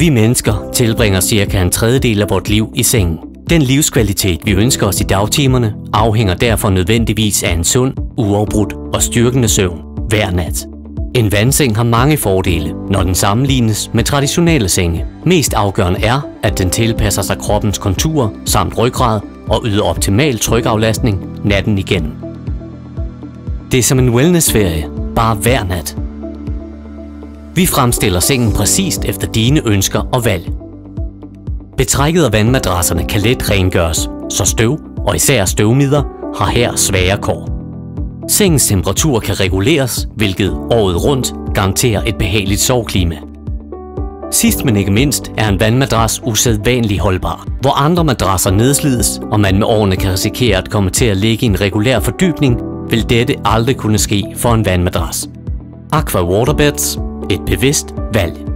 Vi mennesker tilbringer cirka en tredjedel af vort liv i sengen. Den livskvalitet, vi ønsker os i dagtimerne, afhænger derfor nødvendigvis af en sund, uafbrudt og styrkende søvn hver nat. En vandseng har mange fordele, når den sammenlignes med traditionelle senge. Mest afgørende er, at den tilpasser sig kroppens konturer samt ryggrad og yder optimal trykaflastning natten igennem. Det er som en wellnessferie, bare hver nat. Vi fremstiller sengen præcist efter dine ønsker og valg. Betrækket af vandmadrasserne kan let rengøres, så støv og især støvmider har her svære kår. Sengens temperatur kan reguleres, hvilket året rundt garanterer et behageligt soveklima. Sidst men ikke mindst er en vandmadras usædvanligt holdbar. Hvor andre madrasser nedslides, og man med årene kan risikere at komme til at ligge i en regulær fordybning, vil dette aldrig kunne ske for en vandmadras. Aqua Waterbeds. Et bevidst valg.